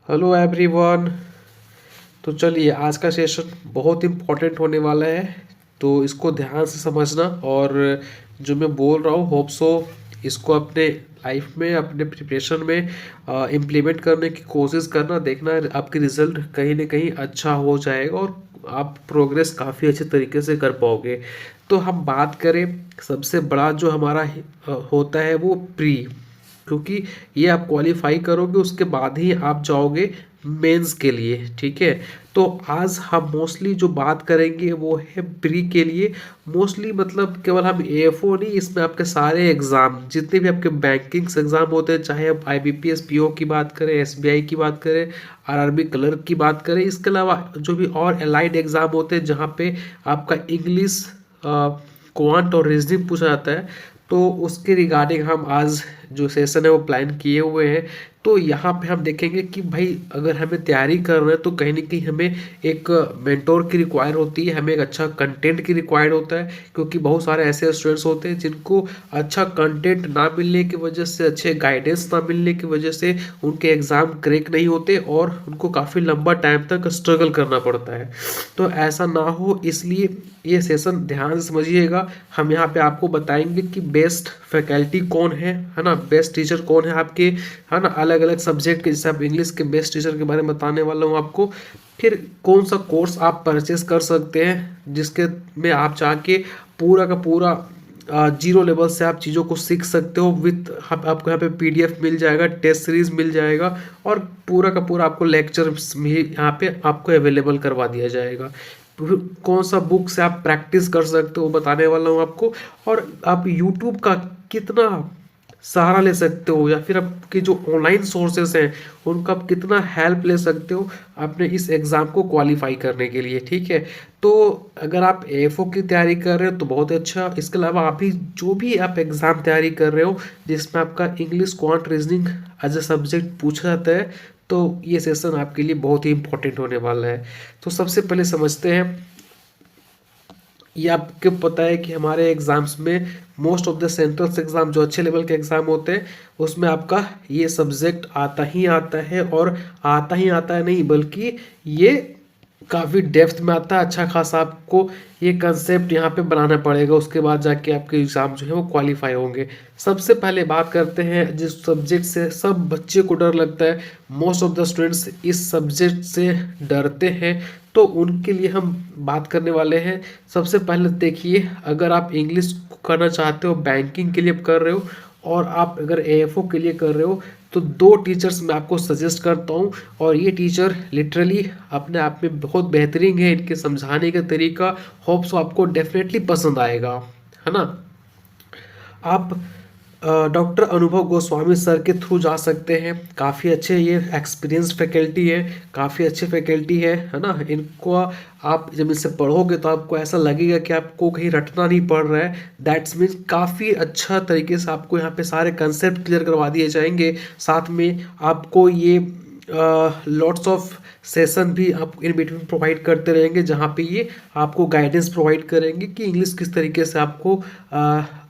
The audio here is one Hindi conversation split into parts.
Hello everyone. तो चलिए आज का सेशन बहुत इम्पोर्टेंट होने वाला है, तो इसको ध्यान से समझना और जो मैं बोल रहा हूँ होप सो इसको अपने लाइफ में अपने प्रिपरेशन में इम्प्लीमेंट करने की कोशिश करना। देखना आपकी रिजल्ट कहीं ना कहीं अच्छा हो जाएगा और आप प्रोग्रेस काफ़ी अच्छे तरीके से कर पाओगे। तो हम बात करें, सबसे बड़ा जो हमारा होता है वो प्री, क्योंकि ये आप क्वालिफाई करोगे उसके बाद ही आप जाओगे मेंस के लिए। ठीक है, तो आज हम मोस्टली जो बात करेंगे वो है प्री के लिए। मोस्टली मतलब केवल हम एएफओ नहीं, इसमें आपके सारे एग्जाम जितने भी आपके बैंकिंग्स एग्जाम होते हैं, चाहे आप आईबीपीएस पीओ की बात करें, एसबीआई की बात करें, आरआरबी क्लर्क की बात करें, इसके अलावा जो भी और एलाइड एग्जाम होते हैं जहाँ पे आपका इंग्लिश, क्वांट और रीजनिंग पूछा जाता है, तो उसके रिगार्डिंग हम आज जो सेशन है वो प्लान किए हुए हैं। तो यहाँ पे हम देखेंगे कि भाई अगर हमें तैयारी कर रहे हैं तो कहीं ना कहीं हमें एक मेंटोर की रिक्वायर होती है, हमें एक अच्छा कंटेंट की रिक्वायर्ड होता है, क्योंकि बहुत सारे ऐसे स्टूडेंट्स होते हैं जिनको अच्छा कंटेंट ना मिलने की वजह से, अच्छे गाइडेंस ना मिलने की वजह से उनके एग्ज़ाम क्रैक नहीं होते और उनको काफ़ी लंबा टाइम तक स्ट्रगल करना पड़ता है। तो ऐसा ना हो इसलिए ये सेशन ध्यान से समझिएगा। हम यहाँ पे आपको बताएंगे कि बेस्ट फैकल्टी कौन है ना, बेस्ट टीचर कौन है आपके, है ना, अलग अलग सब्जेक्ट के, जैसे आप इंग्लिश के बेस्ट टीचर के बारे में बताने वाला हूँ आपको। फिर कौन सा कोर्स आप परचेस कर सकते हैं जिसके में आप जाके पूरा का पूरा जीरो लेवल से आप चीज़ों को सीख सकते हो। विथ आपको यहाँ पे पीडीएफ मिल जाएगा, टेस्ट सीरीज मिल जाएगा और पूरा का पूरा आपको लेक्चर भी यहाँ पे आपको अवेलेबल करवा दिया जाएगा। तो कौन सा बुक से आप प्रैक्टिस कर सकते हो बताने वाला हूँ आपको। और आप यूट्यूब का कितना सहारा ले सकते हो या फिर आपके जो ऑनलाइन सोर्सेस हैं उनका आप कितना हेल्प ले सकते हो अपने इस एग्ज़ाम को क्वालिफाई करने के लिए। ठीक है, तो अगर आप एएफओ की तैयारी कर रहे हो तो बहुत अच्छा। इसके अलावा आप भी जो भी आप एग्ज़ाम तैयारी कर रहे हो जिसमें आपका English, quant, reasoning as a subject पूछा जाता है, तो ये सेशन आपके लिए बहुत ही इंपॉर्टेंट होने वाला है। तो सबसे पहले समझते हैं, ये आपको पता है कि हमारे एग्जाम्स में most of the centrals exam जो अच्छे लेवल के एग्जाम होते हैं उसमें आपका ये सब्जेक्ट आता ही आता है, और आता ही आता है नहीं बल्कि ये काफ़ी डेप्थ में आता है। अच्छा खासा आपको ये कंसेप्ट यहाँ पे बनाना पड़ेगा, उसके बाद जाके आपके एग्ज़ाम जो है वो क्वालिफाई होंगे। सबसे पहले बात करते हैं जिस सब्जेक्ट से सब बच्चे को डर लगता है, मोस्ट ऑफ द स्टूडेंट्स इस सब्जेक्ट से डरते हैं, तो उनके लिए हम बात करने वाले हैं। सबसे पहले देखिए, अगर आप इंग्लिश करना चाहते हो, बैंकिंग के लिए कर रहे हो, और आप अगर एएफओ के लिए कर रहे हो, तो दो टीचर्स मैं आपको सजेस्ट करता हूँ। और ये टीचर लिटरली अपने आप में बहुत बेहतरीन है, इनके समझाने का तरीका होप्स आपको डेफिनेटली पसंद आएगा, है ना। आप डॉक्टर अनुभव गोस्वामी सर के थ्रू जा सकते हैं, काफ़ी अच्छे, ये एक्सपीरियंस फैकल्टी है, काफ़ी अच्छे फैकल्टी है ना। इनको आप जब इनसे पढ़ोगे तो आपको ऐसा लगेगा कि आपको कहीं रटना नहीं पड़ रहा है। दैट्स मीन्स काफ़ी अच्छा तरीके से आपको यहाँ पे सारे कंसेप्ट क्लियर करवा दिए जाएंगे। साथ में आपको ये लॉट्स ऑफ सेशन भी आप इन बिटवीन प्रोवाइड करते रहेंगे, जहाँ पे ये आपको गाइडेंस प्रोवाइड करेंगे कि इंग्लिश किस तरीके से आपको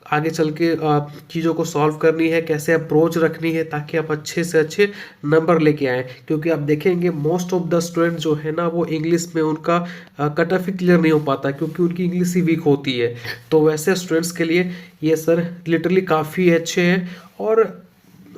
आगे चल के चीज़ों को सॉल्व करनी है, कैसे अप्रोच रखनी है, ताकि आप अच्छे से अच्छे नंबर लेके आएँ। क्योंकि आप देखेंगे मोस्ट ऑफ द स्टूडेंट जो है ना वो इंग्लिश में उनका कट ऑफ ही क्लियर नहीं हो पाता, क्योंकि उनकी इंग्लिश ही वीक होती है। तो वैसे स्टूडेंट्स के लिए ये सर लिटरली काफ़ी अच्छे हैं। और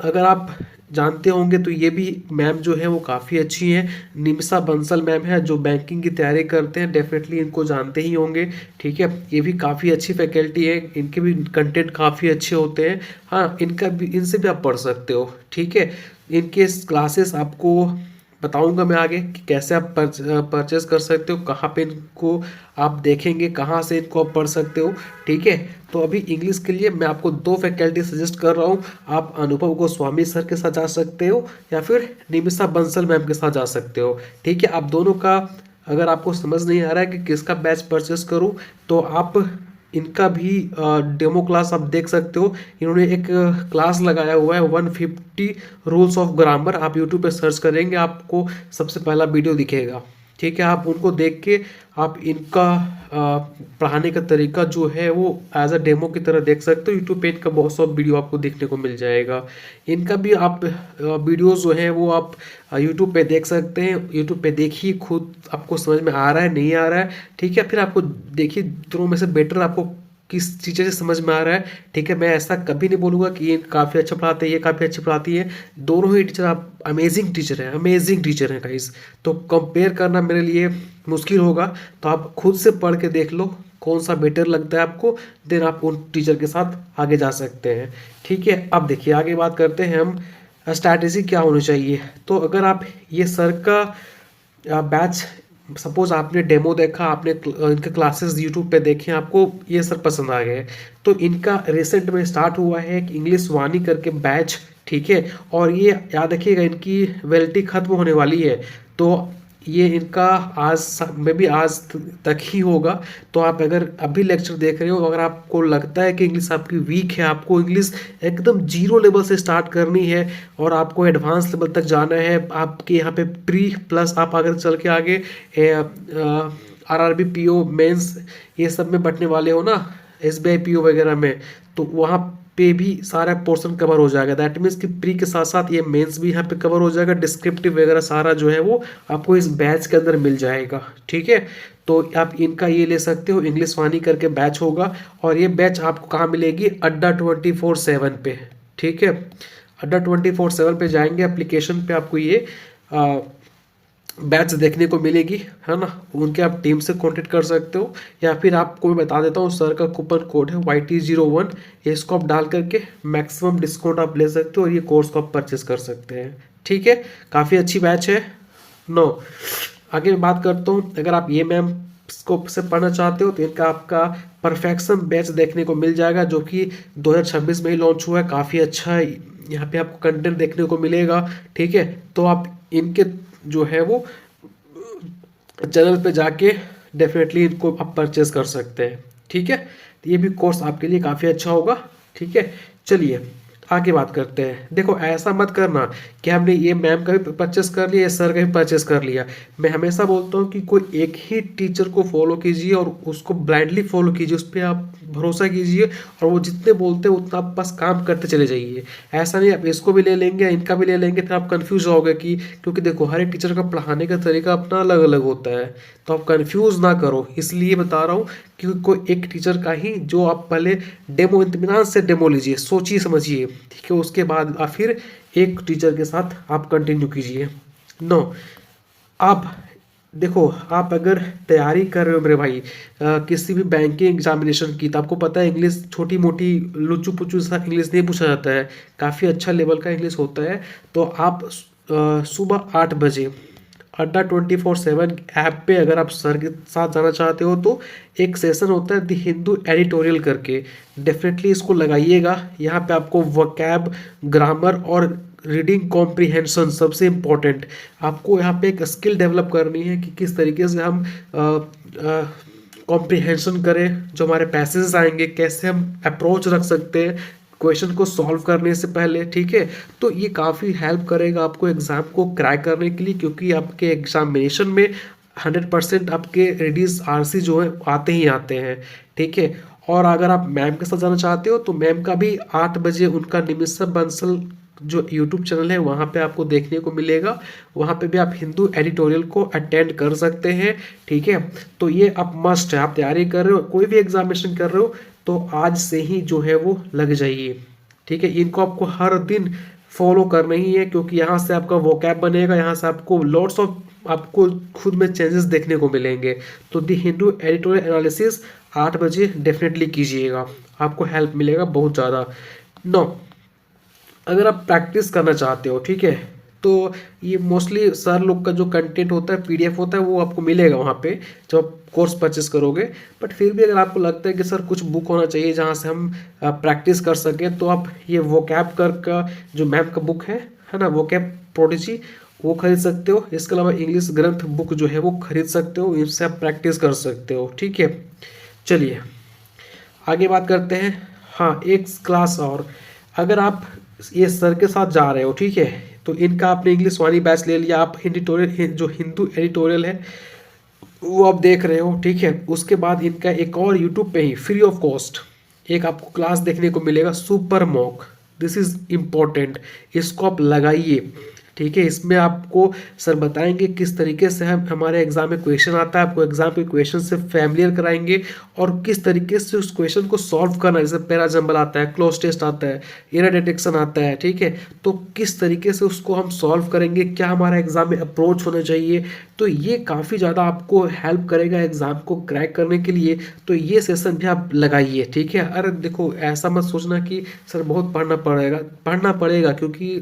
अगर आप जानते होंगे तो ये भी मैम जो है वो काफ़ी अच्छी हैं, निमिषा बंसल मैम है, जो बैंकिंग की तैयारी करते हैं, डेफिनेटली इनको जानते ही होंगे। ठीक है, ये भी काफ़ी अच्छी फैकल्टी है, इनके भी कंटेंट काफ़ी अच्छे होते हैं। हाँ, इनका भी, इनसे भी आप पढ़ सकते हो। ठीक है, इनके क्लासेस आपको बताऊंगा मैं आगे कि कैसे आप परचेस कर सकते हो, कहाँ पे इनको आप देखेंगे, कहाँ से इनको आप पढ़ सकते हो। ठीक है, तो अभी इंग्लिश के लिए मैं आपको दो फैकल्टी सजेस्ट कर रहा हूँ। आप अनुभव गोस्वामी सर के साथ जा सकते हो या फिर निमिषा बंसल मैम के साथ जा सकते हो। ठीक है, आप दोनों का, अगर आपको समझ नहीं आ रहा है कि किसका बैच परचेस करूँ, तो आप इनका भी डेमो क्लास आप देख सकते हो। इन्होंने एक क्लास लगाया हुआ है 150 रूल्स ऑफ ग्रामर, आप यूट्यूब पे सर्च करेंगे आपको सबसे पहला वीडियो दिखेगा। ठीक है, आप उनको देख के आप इनका पढ़ाने का तरीका जो है वो एज अ डेमो की तरह देख सकते हो। यूट्यूब पे इनका बहुत सा वीडियो आपको देखने को मिल जाएगा। इनका भी आप वीडियोस जो है वो आप यूट्यूब पे देख सकते हैं। यूट्यूब पे देखिए, खुद आपको समझ में आ रहा है नहीं आ रहा है, ठीक है, फिर आपको देखिए दोनों में से बेटर आपको किस चीज़ें से समझ में आ रहा है। ठीक है, मैं ऐसा कभी नहीं बोलूँगा कि ये काफ़ी अच्छा पढ़ाते हैं, ये काफ़ी अच्छी पढ़ाती है। दोनों ही टीचर आप अमेजिंग टीचर हैं, अमेजिंग टीचर हैं गाइस। तो कंपेयर करना मेरे लिए मुश्किल होगा, तो आप खुद से पढ़ के देख लो कौन सा बेटर लगता है आपको, देन आप उन टीचर के साथ आगे जा सकते हैं। ठीक है, अब देखिए आगे बात करते हैं हम स्ट्रैटेजी क्या होनी चाहिए। तो अगर आप ये सर का बैच, सपोज आपने डेमो देखा, आपने इनके क्लासेस यूट्यूब पे देखे, आपको ये सर पसंद आ गए, तो इनका रिसेंट में स्टार्ट हुआ है एक इंग्लिश वाणी करके बैच। ठीक है, और ये याद रखिएगा इनकी वैलिडिटी खत्म होने वाली है, तो ये इनका आज में भी आज तक ही होगा। तो आप अगर अभी लेक्चर देख रहे हो, अगर आपको लगता है कि इंग्लिश आपकी वीक है, आपको इंग्लिश एकदम जीरो लेवल से स्टार्ट करनी है और आपको एडवांस लेवल तक जाना है, आपके यहाँ पे प्री प्लस आप अगर चल के आगे आरआरबी पीओ मेंस ये सब में बैठने वाले हो ना, एसबीआई पीओ वगैरह में, तो वहाँ पे भी सारा पोर्शन कवर हो जाएगा। दैट मीन्स कि प्री के साथ साथ ये मेंस भी यहाँ पे कवर हो जाएगा। डिस्क्रिप्टिव वगैरह सारा जो है वो आपको इस बैच के अंदर मिल जाएगा। ठीक है, तो आप इनका ये ले सकते हो, इंग्लिश वाणी करके बैच होगा, और ये बैच आपको कहाँ मिलेगी, अड्डा 24/7 पे। ठीक है, अड्डा 24/7 पे जाएंगे, एप्लीकेशन पे आपको ये बैच देखने को मिलेगी, है ना। उनके आप टीम से कांटेक्ट कर सकते हो, या फिर आपको मैं बता देता हूँ, सर का कूपन कोड है YT01, इसको आप डाल करके मैक्सिमम डिस्काउंट आप ले सकते हो और ये कोर्स को आप परचेस कर सकते हैं। ठीक है, काफ़ी अच्छी बैच है। नो, आगे मैं बात करता हूँ, अगर आप ये मैम को से पढ़ना चाहते हो तो इनका आपका परफेक्शन बैच देखने को मिल जाएगा, जो कि 2026 में ही लॉन्च हुआ है। काफ़ी अच्छा है, यहाँ पे आपको कंटेंट देखने को मिलेगा। ठीक है, तो आप इनके जो है वो चैनल पे जाके डेफिनेटली इनको आप परचेज कर सकते हैं। ठीक है, तो ये भी कोर्स आपके लिए काफ़ी अच्छा होगा। ठीक है, चलिए आगे बात करते हैं। देखो, ऐसा मत करना कि हमने ये मैम का भी परचेस कर लिया, सर का भी परचेस कर लिया। मैं हमेशा बोलता हूँ कि कोई एक ही टीचर को फॉलो कीजिए और उसको ब्लाइंडली फॉलो कीजिए, उस पर आप भरोसा कीजिए और वो जितने बोलते हैं उतना आप बस काम करते चले जाइए। ऐसा नहीं आप इसको भी ले लेंगे, इनका भी ले लेंगे, फिर आप कन्फ्यूज होगे कि, क्योंकि देखो हर एक टीचर का पढ़ाने का तरीका अपना अलग अलग होता है, तो आप कन्फ्यूज़ ना करो, इसलिए बता रहा हूँ। क्योंकि कोई एक टीचर का ही जो आप पहले डेमो, इत्मीनान से डेमो लीजिए, सोचिए समझिए, ठीक है, उसके बाद आप फिर एक टीचर के साथ आप कंटिन्यू कीजिए। नो, अब देखो, आप अगर तैयारी कर रहे हो मेरे भाई किसी भी बैंकिंग एग्जामिनेशन की, तो आपको पता है इंग्लिश छोटी मोटी लुच्चू पुच्चू सा इंग्लिश नहीं पूछा जाता है, काफ़ी अच्छा लेवल का इंग्लिश होता है। तो आप सुबह 8 बजे अड्डा 24/7 ऐप पे अगर आप सर के साथ जाना चाहते हो तो एक सेशन होता है द हिंदू एडिटोरियल करके, डेफिनेटली इसको लगाइएगा। यहाँ पे आपको वोकैब, ग्रामर और रीडिंग कॉम्प्रिहेंशन, सबसे इम्पोर्टेंट आपको यहाँ पे एक स्किल डेवलप करनी है कि किस तरीके से हम कॉम्प्रिहेंशन करें, जो हमारे पैसेज आएंगे कैसे हम अप्रोच रख सकते हैं क्वेश्चन को सॉल्व करने से पहले। ठीक है, तो ये काफ़ी हेल्प करेगा आपको एग्ज़ाम को क्रैक करने के लिए, क्योंकि आपके एग्जामिनेशन में 100% आपके रेडीज आरसी जो है आते ही आते हैं। ठीक है, और अगर आप मैम के साथ जाना चाहते हो तो मैम का भी 8 बजे उनका निमिषा बंसल जो यूट्यूब चैनल है वहाँ पे आपको देखने को मिलेगा, वहाँ पे भी आप हिंदू एडिटोरियल को अटेंड कर सकते हैं। ठीक है, तो ये आप मस्ट है, आप तैयारी कर रहे हो, कोई भी एग्जामिनेशन कर रहे हो तो आज से ही जो है वो लग जाइए। ठीक है, इनको आपको हर दिन फॉलो करना ही है, क्योंकि यहाँ से आपका वोकैब बनेगा, यहाँ से आपको लॉट्स ऑफ आपको खुद में चेंजेस देखने को मिलेंगे। तो द हिंदू एडिटोरियल एनालिसिस 8 बजे डेफिनेटली कीजिएगा, आपको हेल्प मिलेगा बहुत ज़्यादा। नो, अगर आप प्रैक्टिस करना चाहते हो, ठीक है, तो ये मोस्टली सर लोग का जो कंटेंट होता है PDF होता है वो आपको मिलेगा वहाँ पे जब आप कोर्स परचेस करोगे। बट फिर भी अगर आपको लगता है कि सर कुछ बुक होना चाहिए जहाँ से हम प्रैक्टिस कर सकें, तो आप ये वोकैब कर का जो मैम का बुक है ना, वोकैब प्रोडिजी, वो खरीद सकते हो। इसके अलावा इंग्लिश ग्रंथ बुक जो है वो खरीद सकते हो, इससे आप प्रैक्टिस कर सकते हो। ठीक है, चलिए आगे बात करते हैं। हाँ, एक क्लास और, अगर आप ये सर के साथ जा रहे हो, ठीक है, तो इनका आपने इंग्लिश वाणी बैच ले लिया, आप एडिटोरियल जो हिंदू एडिटोरियल है वो आप देख रहे हो, ठीक है। उसके बाद इनका एक और यूट्यूब पे ही फ्री ऑफ कॉस्ट एक आपको क्लास देखने को मिलेगा, super mock. This is important, इसको आप लगाइए, ठीक है। इसमें आपको सर बताएंगे किस तरीके से हम हमारे एग्जाम में क्वेश्चन आता है, आपको एग्जाम के क्वेश्चन से फैमिलियर कराएंगे और किस तरीके से उस क्वेश्चन को सॉल्व करना है। जैसे पैराजंबल आता है, क्लोज टेस्ट आता है, एरर डिटेक्शन आता है, ठीक है। तो किस तरीके से उसको हम सॉल्व करेंगे, क्या हमारा एग्जाम में अप्रोच होना चाहिए, तो ये काफ़ी ज़्यादा आपको हेल्प करेगा एग्जाम को क्रैक करने के लिए। तो ये सेशन भी आप लगाइए, ठीक है। अरे देखो, ऐसा मत सोचना कि सर बहुत पढ़ना पड़ेगा, क्योंकि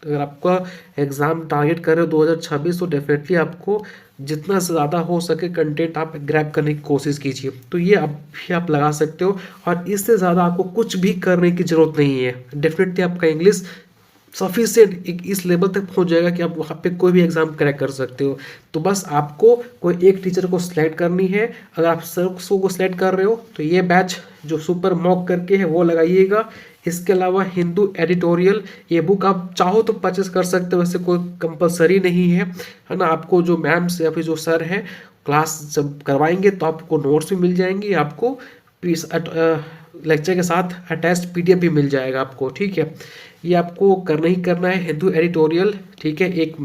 अगर आपका एग्ज़ाम टारगेट कर रहे हो 2026, तो डेफिनेटली आपको जितना से ज़्यादा हो सके कंटेंट आप ग्रैब करने की कोशिश कीजिए। तो ये अब भी आप लगा सकते हो, और इससे ज़्यादा आपको कुछ भी करने की ज़रूरत नहीं है। डेफिनेटली आपका इंग्लिश सफिशिएंट इस लेवल तक पहुंच जाएगा कि आप वहाँ पे कोई भी एग्जाम क्रैक कर सकते हो। तो बस आपको कोई एक टीचर को सिलेक्ट करनी है। अगर आप सबको को सिलेक्ट कर रहे हो तो ये बैच जो सुपर मॉक करके है वो लगाइएगा। इसके अलावा हिंदू एडिटोरियल, ये बुक आप चाहो तो परचेस कर सकते हो, वैसे कोई कंपलसरी नहीं है ना। आपको जो मैम्स या फिर जो सर हैं क्लास जब करवाएंगे तो आपको नोट्स भी मिल जाएंगी, आपको लेक्चर के साथ अटैच्ड पीडीएफ भी मिल जाएगा आपको, ठीक है। ये आपको करना ही करना है, हिंदू एडिटोरियल, ठीक है। एक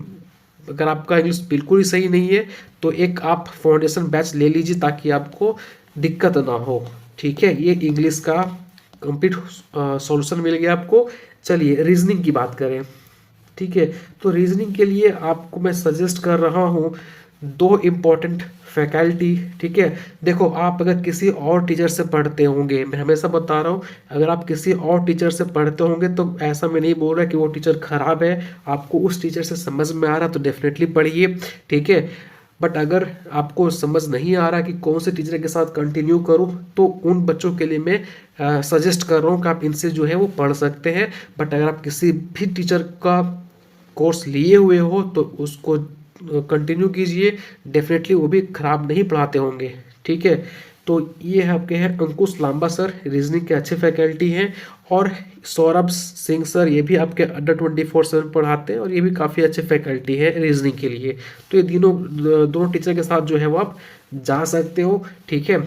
अगर आपका इंग्लिश बिल्कुल ही सही नहीं है तो एक आप फाउंडेशन बैच ले लीजिए ताकि आपको दिक्कत ना हो, ठीक है। ये इंग्लिश का कंप्लीट सॉल्यूशन मिल गया आपको। चलिए रीजनिंग की बात करें, ठीक है। तो रीजनिंग के लिए आपको मैं सजेस्ट कर रहा हूँ दो इम्पॉर्टेंट फैकल्टी, ठीक है। देखो, आप अगर किसी और टीचर से पढ़ते होंगे, मैं हमेशा बता रहा हूँ, अगर आप किसी और टीचर से पढ़ते होंगे तो ऐसा मैं नहीं बोल रहा कि वो टीचर खराब है, आपको उस टीचर से समझ में आ रहा तो डेफिनेटली पढ़िए, ठीक है। बट अगर आपको समझ नहीं आ रहा कि कौन से टीचर के साथ कंटिन्यू करूं, तो उन बच्चों के लिए मैं सजेस्ट कर रहा हूं कि आप इनसे जो है वो पढ़ सकते हैं। बट अगर आप किसी भी टीचर का कोर्स लिए हुए हो तो उसको कंटिन्यू कीजिए, डेफिनेटली वो भी खराब नहीं पढ़ाते होंगे, ठीक है। तो ये है आपके हैं अंकुश लांबा सर, रीजनिंग के अच्छे फैकल्टी हैं, और सौरभ सिंह सर, ये भी आपके अंडर 24/7 पढ़ाते हैं और ये भी काफ़ी अच्छे फैकल्टी है रीजनिंग के लिए। तो ये दोनों टीचर के साथ जो है वो आप जा सकते हो, ठीक है।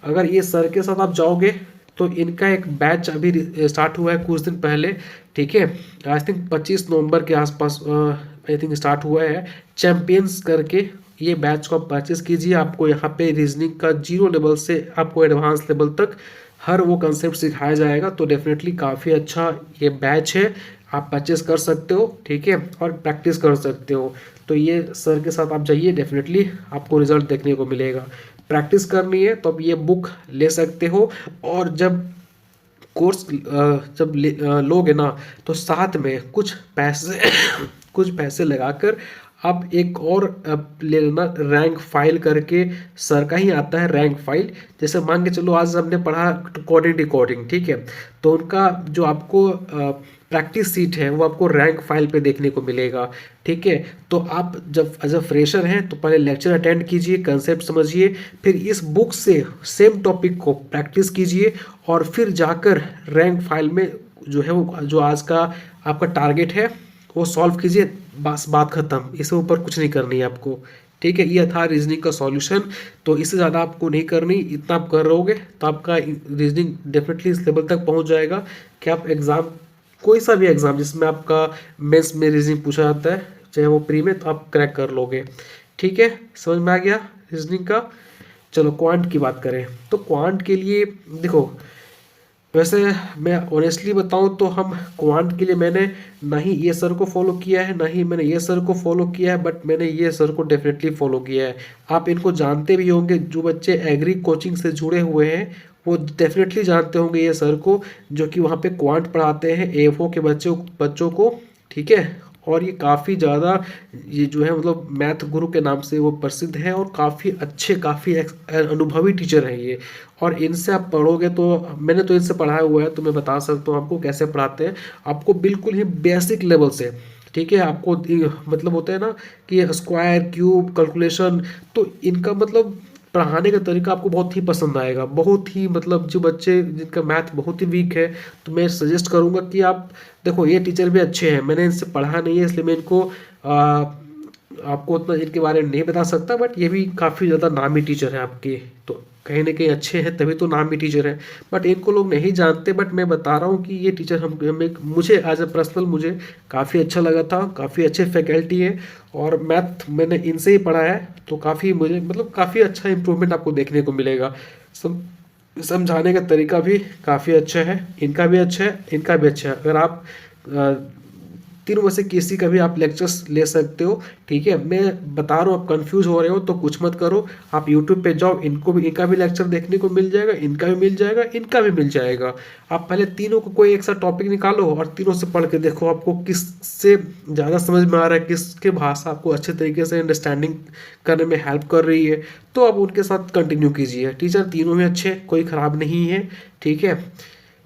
अगर ये सर के साथ आप जाओगे तो इनका एक बैच अभी स्टार्ट हुआ है कुछ दिन पहले, ठीक है। आई थिंक 25 नवंबर के आसपास आई थिंक स्टार्ट हुआ है, चैंपियंस करके। ये बैच को आप परचेज कीजिए, आपको यहाँ पे रीजनिंग का 0 लेवल से आपको एडवांस लेवल तक हर वो कंसेप्ट सिखाया जाएगा। तो डेफिनेटली काफ़ी अच्छा ये बैच है, आप परचेस कर सकते हो, ठीक है, और प्रैक्टिस कर सकते हो। तो ये सर के साथ आप जाइए, डेफिनेटली आपको रिजल्ट देखने को मिलेगा। प्रैक्टिस करनी है तो आप ये बुक ले सकते हो, और जब कोर्स जब लोगे ना तो साथ में कुछ पैसे कुछ पैसे लगाकर आप एक और ले लेना, रैंक फाइल करके सर का ही आता है रैंक फाइल। जैसे मान के चलो आज हमने पढ़ा कोडिंग डिकोडिंग, ठीक है, तो उनका जो आपको प्रैक्टिस सीट है वो आपको रैंक फाइल पे देखने को मिलेगा, ठीक है। तो आप जब एज अ फ्रेशर हैं तो पहले लेक्चर अटेंड कीजिए, कंसेप्ट समझिए, फिर इस बुक से सेम टॉपिक को प्रैक्टिस कीजिए, और फिर जाकर रैंक फाइल में जो है वो जो आज का आपका टारगेट है वो सॉल्व कीजिए, बस बात खत्म। इससे ऊपर कुछ नहीं करनी है आपको, ठीक है। ये था रीजनिंग का सॉल्यूशन। तो इससे ज़्यादा आपको नहीं करनी, इतना आप कर रहोगे तो आपका रीजनिंग डेफिनेटली इस लेवल तक पहुंच जाएगा कि आप एग्ज़ाम, कोई सा भी एग्ज़ाम जिसमें आपका मेंस में रीजनिंग पूछा जाता है, चाहे वो प्री में, तो आप क्रैक कर लोगे, ठीक है। समझ में आ गया रीजनिंग का। चलो क्वांट की बात करें, तो क्वांट के लिए देखो, वैसे मैं ऑनेस्टली बताऊं तो हम क्वांट के लिए मैंने ना ही ये सर को फॉलो किया है, ना ही मैंने ये सर को फॉलो किया है, बट मैंने ये सर को डेफिनेटली फॉलो किया है। आप इनको जानते भी होंगे, जो बच्चे एग्री कोचिंग से जुड़े हुए हैं वो डेफिनेटली जानते होंगे ये सर को, जो कि वहाँ पे क्वांट पढ़ाते हैं एफओ के बच्चों को, ठीक है। और ये काफ़ी ज़्यादा, ये जो है मतलब मैथ गुरु के नाम से वो प्रसिद्ध है, और काफ़ी अच्छे, काफ़ी अनुभवी टीचर हैं ये। और इनसे आप पढ़ोगे तो, मैंने तो इनसे पढ़ाया हुआ है तो मैं बता सकता हूँ आपको कैसे पढ़ाते हैं। आपको बिल्कुल ही बेसिक लेवल से, ठीक है, आपको मतलब होता है ना कि स्क्वायर क्यूब कैलकुलेशन, तो इनका मतलब पढ़ाने का तरीका आपको बहुत ही पसंद आएगा, बहुत ही मतलब जो बच्चे जिनका मैथ बहुत ही वीक है, तो मैं सजेस्ट करूंगा कि आप देखो, ये टीचर भी अच्छे हैं, मैंने इनसे पढ़ा नहीं है इसलिए मैं इनको आपको उतना इनके बारे में नहीं बता सकता, बट ये भी काफ़ी ज़्यादा नामी टीचर हैं आपके, तो कहीं ना कहीं अच्छे हैं तभी तो नामी टीचर हैं। बट इनको लोग नहीं जानते, बट मैं बता रहा हूँ कि ये टीचर हमें मुझे एज ए पर्सनल मुझे काफ़ी अच्छा लगा था, काफ़ी अच्छे फैकल्टी है, और मैथ मैंने इनसे ही पढ़ा है, तो काफ़ी मुझे मतलब काफ़ी अच्छा इंप्रूवमेंट आपको देखने को मिलेगा। समझाने का तरीका भी काफ़ी अच्छा है, इनका भी अच्छा है, इनका भी अच्छा है। अगर आप तीनों में से किसी का भी आप लेक्चर्स ले सकते हो, ठीक है। मैं बता रहा हूँ, आप कंफ्यूज हो रहे हो तो कुछ मत करो, आप यूट्यूब पे जाओ, इनको भी, इनका भी लेक्चर देखने को मिल जाएगा, इनका भी मिल जाएगा, इनका भी मिल जाएगा। आप पहले तीनों को कोई एक सा टॉपिक निकालो और तीनों से पढ़ के देखो आपको किससे ज़्यादा समझ में आ रहा है, किसके भाषा आपको अच्छे तरीके से अंडरस्टैंडिंग करने में हेल्प कर रही है, तो आप उनके साथ कंटिन्यू कीजिए। टीचर तीनों में अच्छे, कोई ख़राब नहीं है, ठीक है।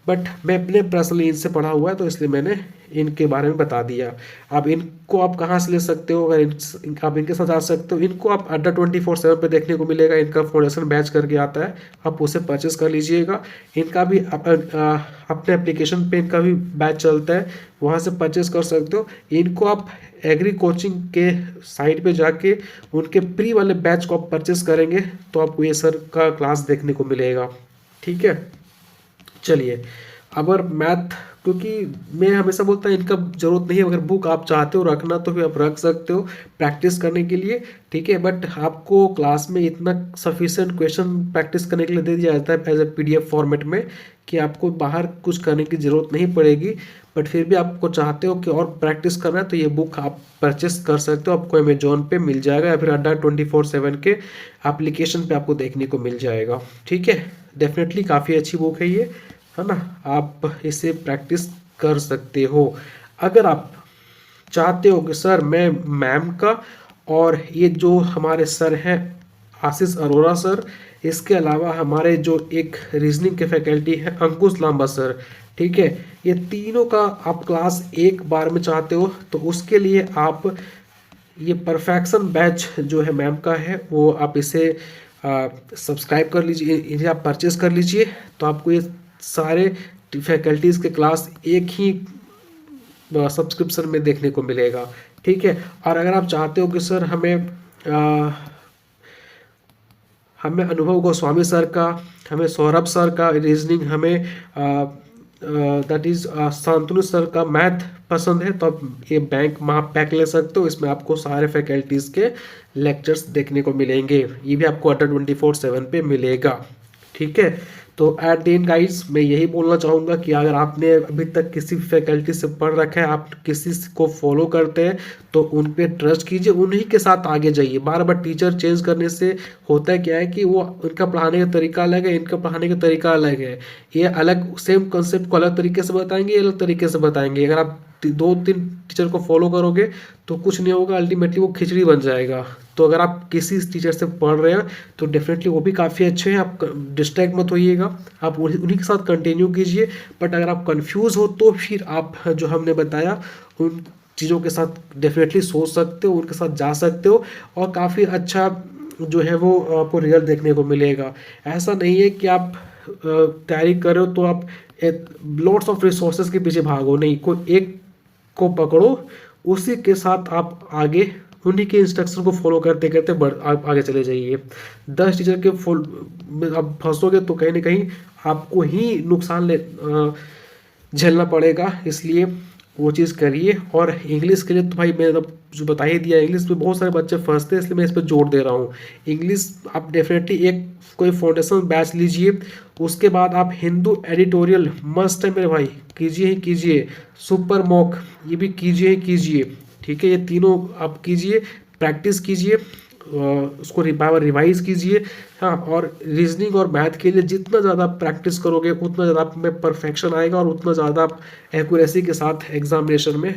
बट मैं अपने पर्सनली इनसे पढ़ा हुआ है, तो इसलिए मैंने इनके बारे में बता दिया। अब इनको आप कहाँ से ले सकते हो, अगर आप इनके साथ आ सकते हो, इनको आप अड्डा 24/7 पे देखने को मिलेगा, इनका फाउंडेशन बैच करके आता है, आप उसे परचेस कर लीजिएगा। इनका भी अपने एप्लीकेशन पे इनका भी बैच चलता है, वहाँ से परचेस कर सकते हो। इनको आप एग्री कोचिंग के साइट पे जाके उनके प्री वाले बैच को आप परचेस करेंगे तो आपको ये सर का क्लास देखने को मिलेगा, ठीक है। चलिए, अगर मैथ, क्योंकि मैं हमेशा बोलता हूँ इनका ज़रूरत नहीं है, अगर बुक आप चाहते हो रखना तो फिर आप रख सकते हो प्रैक्टिस करने के लिए, ठीक है। बट आपको क्लास में इतना सफिशिएंट क्वेश्चन प्रैक्टिस करने के लिए दे दिया जाता है एज ए PDF फॉर्मेट में कि आपको बाहर कुछ करने की ज़रूरत नहीं पड़ेगी। बट फिर भी आपको चाहते हो कि और प्रैक्टिस करना है तो ये बुक आप परचेस कर सकते हो, आपको अमेजोन पे मिल जाएगा या फिर अड्डा 24/7 के एप्लीकेशन पे आपको देखने को मिल जाएगा, ठीक है। डेफिनेटली काफ़ी अच्छी बुक है ये, है ना, आप इसे प्रैक्टिस कर सकते हो। अगर आप चाहते हो कि सर मैं मैम का और ये जो हमारे सर हैं आशीष अरोरा सर, इसके अलावा हमारे जो एक रीजनिंग के फैकल्टी हैं अंकुश लांबा सर, ठीक है, ये तीनों का आप क्लास एक बार में चाहते हो तो उसके लिए आप ये परफेक्शन बैच जो है मैम का है वो आप इसे सब्सक्राइब कर लीजिए, इन्हें आप परचेज कर लीजिए, तो आपको ये सारे फैकल्टीज़ के क्लास एक ही सब्सक्रिप्शन में देखने को मिलेगा, ठीक है। और अगर आप चाहते हो कि सर हमें अनुभव गोस्वामी सर का, हमें सौरभ सर का रीजनिंग, हमें दैट इज शांतनु सर का मैथ पसंद है, तो आप ये बैंक महा पैक ले सकते हो, इसमें आपको सारे फैकल्टीज़ के लेक्चर्स देखने को मिलेंगे, ये भी आपको अड्डा 24/7 पे मिलेगा, ठीक है। तो एट द एंड गाइस मैं यही बोलना चाहूँगा कि अगर आपने अभी तक किसी फैकल्टी से पढ़ रखा है, आप किसी को फॉलो करते हैं तो उन पे ट्रस्ट कीजिए, उन्हीं के साथ आगे जाइए। बार बार टीचर चेंज करने से होता है क्या है कि वो उनका पढ़ाने का तरीका अलग है, इनका पढ़ाने का तरीका अलग है, ये अलग सेम कॉन्सेप्ट को अलग तरीके से बताएंगे, अलग तरीके से बताएंगे। अगर आप 2-3 टीचर को फॉलो करोगे तो कुछ नहीं होगा, अल्टीमेटली वो खिचड़ी बन जाएगा। तो अगर आप किसी टीचर से पढ़ रहे हैं तो डेफिनेटली वो भी काफ़ी अच्छे हैं, आप डिस्ट्रैक्ट मत होइएगा, आप उन्हीं के साथ कंटिन्यू कीजिए। बट अगर आप कंफ्यूज हो तो फिर आप जो हमने बताया उन चीज़ों के साथ डेफिनेटली सोच सकते हो, उनके साथ जा सकते हो, और काफ़ी अच्छा जो है वो आपको रिजल्ट देखने को मिलेगा। ऐसा नहीं है कि आप तैयारी कर रहे हो तो आप लॉट्स ऑफ रिसोर्सेज के पीछे भागो, नहीं, कोई एक को पकड़ो, उसी के साथ आप आगे उन्हीं के इंस्ट्रक्शन को फॉलो करते करते आप आगे चले जाइए। 10 टीचर के आप फंसोगे तो कहीं ना कहीं आपको ही नुकसान झेलना पड़ेगा, इसलिए वो चीज़ करिए। और इंग्लिश के लिए तो भाई मैंने जो बता ही दिया, इंग्लिश में बहुत सारे बच्चे फंसते हैं, इसलिए मैं इस पर जोर दे रहा हूँ। इंग्लिश आप डेफिनेटली एक कोई फाउंडेशन बैच लीजिए, उसके बाद आप हिंदू एडिटोरियल मस्ट है मेरे भाई, कीजिए ही कीजिए, सुपर मॉक ये भी कीजिए ही कीजिए, ठीक है। ये तीनों आप कीजिए, प्रैक्टिस कीजिए, उसको रिवाइज कीजिए, हाँ। और रीजनिंग और मैथ के लिए जितना ज़्यादा प्रैक्टिस करोगे उतना ज़्यादा आप में परफेक्शन आएगा और उतना ज़्यादा आप एक्यूरेसी के साथ एग्जामिनेशन में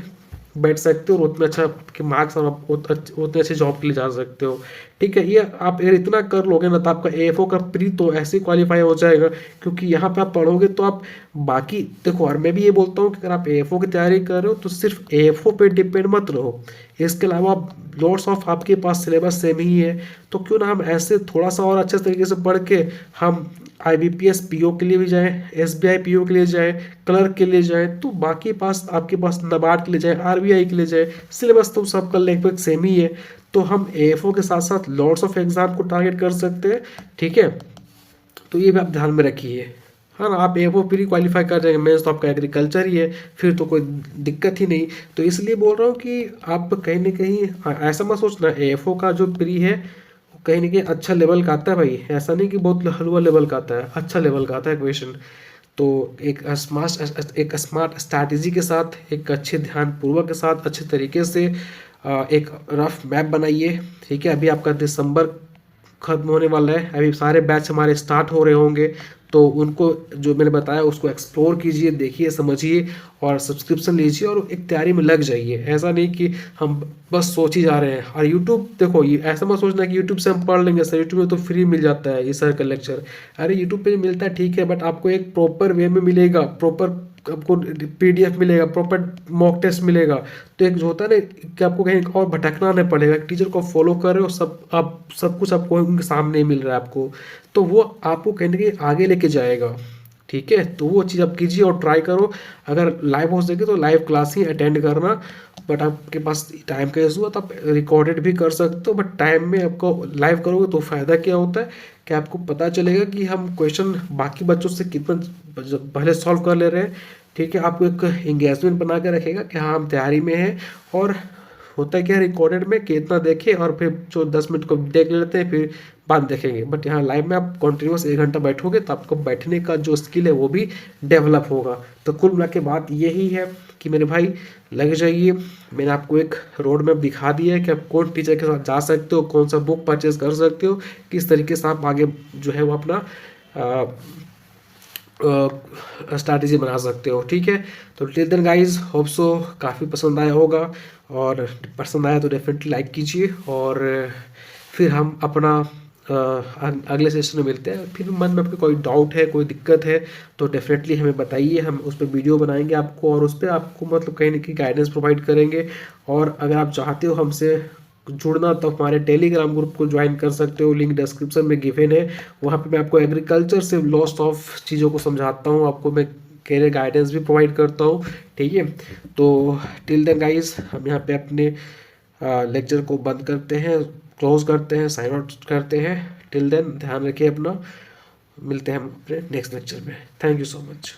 बैठ सकते हो और उतना अच्छा के मार्क्स और आप उतने अच्छे जॉब के लिए जा सकते हो, ठीक है। ये आप अगर इतना कर लोगे ना तो आपका AFO का प्री तो ऐसे क्वालिफाई हो जाएगा, क्योंकि यहाँ पे आप पढ़ोगे तो आप बाकी देखो। और मैं भी ये बोलता हूँ कि अगर आप AFO की तैयारी कर रहे हो तो सिर्फ AFO पे डिपेंड मत रहो, इसके अलावा लॉट्स ऑफ आपके पास सिलेबस सेम ही है, तो क्यों ना हम ऐसे थोड़ा सा और अच्छे तरीके से पढ़ के हम IBPS PO के लिए भी जाए, SBI PO के लिए जाए, क्लर्क के लिए जाए, तो बाकी पास आपके पास नाबार्ड के लिए जाए, RBI के लिए जाए, सिलेबस तो सबका लगभग सेम ही है। तो हम AFO के साथ साथ लॉट्स ऑफ एग्जाम को टारगेट कर सकते हैं, ठीक है। तो ये भी आप ध्यान में रखिए, हाँ ना। आप AFO प्री क्वालिफाई कर जाएंगे, मेंस तो आपका एग्रीकल्चर ही है, फिर तो कोई दिक्कत ही नहीं। तो इसलिए बोल रहा हूँ कि आप कहीं ना कहीं ऐसा मत सोचना AFO का जो प्री है कहीं ना कहीं अच्छा लेवल का आता है भाई, ऐसा नहीं कि बहुत हलवा लेवल का आता है, अच्छा लेवल का आता है क्वेश्चन। तो एक स्मार्ट स्ट्रैटेजी के साथ, एक अच्छे ध्यान पूर्वक के साथ, अच्छे तरीके से एक रफ मैप बनाइए, ठीक है। अभी आपका दिसंबर खत्म होने वाला है, अभी सारे बैच हमारे स्टार्ट हो रहे होंगे, तो उनको जो मैंने बताया उसको एक्सप्लोर कीजिए, देखिए, समझिए और सब्सक्रिप्शन लीजिए और एक तैयारी में लग जाइए। ऐसा नहीं कि हम बस सोच ही जा रहे हैं। और यूट्यूब देखो, ये ऐसा मत सोचना कि यूट्यूब से हम पढ़ लेंगे सर, यूट्यूब में तो फ्री मिल जाता है ये सर का लेक्चर। अरे यूट्यूब पे मिलता है ठीक है, बट आपको एक प्रॉपर वे में मिलेगा, प्रॉपर आपको PDF मिलेगा, प्रॉपर मॉक टेस्ट मिलेगा। तो एक जो होता है ना कि आपको कहीं और भटकना नहीं पड़ेगा, टीचर को फॉलो कर रहे हो, सब कुछ आपको उनके सामने ही मिल रहा है आपको, तो वो आपको कहीं ना कहीं आगे लेके जाएगा, ठीक है। तो वो चीज़ आप कीजिए और ट्राई करो। अगर लाइव हो सके तो लाइव क्लास ही अटेंड करना, बट आपके पास टाइम का इशू है तो आप रिकॉर्डेड भी कर सकते हो, बट टाइम में आपको लाइव करोगे तो फ़ायदा क्या होता है कि आपको पता चलेगा कि हम क्वेश्चन बाकी बच्चों से कितना पहले सॉल्व कर ले रहे हैं, ठीक है। आपको एक एंगेजमेंट बना के रखेगा कि हाँ हम तैयारी में हैं। और होता है क्या रिकॉर्डेड में कितना देखें और फिर जो 10 मिनट को देख लेते हैं फिर बाद देखेंगे, बट यहाँ लाइव में आप कंटिन्यूस 1 घंटा बैठोगे तो आपको बैठने का जो स्किल है वो भी डेवलप होगा। तो कुल मिला के बात यही है कि मेरे भाई लग जाइए। मैंने आपको एक रोड मैप दिखा दिया है कि आप कौन टीचर के साथ जा सकते हो, कौन सा बुक परचेज कर सकते हो, किस तरीके से आप आगे जो है वो अपना स्ट्रैटेजी बना सकते हो, ठीक है। तो till then guys, hope so काफ़ी पसंद आया होगा, और पसंद आया तो डेफिनेटली लाइक कीजिए। और फिर हम अपना अगले सेशन में मिलते हैं। फिर मन में आपके कोई डाउट है, कोई दिक्कत है तो डेफिनेटली हमें बताइए, हम उस पर वीडियो बनाएंगे आपको, और उस पर आपको मतलब कहीं ना कहीं गाइडेंस प्रोवाइड करेंगे। और अगर आप चाहते हो हमसे जुड़ना तो हमारे टेलीग्राम ग्रुप को ज्वाइन कर सकते हो, लिंक डिस्क्रिप्शन में गिवन है। वहाँ पे मैं आपको एग्रीकल्चर से लॉस्ट ऑफ चीज़ों को समझाता हूँ, आपको मैं कैरियर गाइडेंस भी प्रोवाइड करता हूँ, ठीक है। तो टिल देन गाइस, हम यहाँ पे अपने लेक्चर को बंद करते हैं, क्लोज करते हैं, साइन आउट करते हैं। टिल देन ध्यान रखिए अपना, मिलते हैं हम अपने नेक्स्ट लेक्चर में। Thank you so much.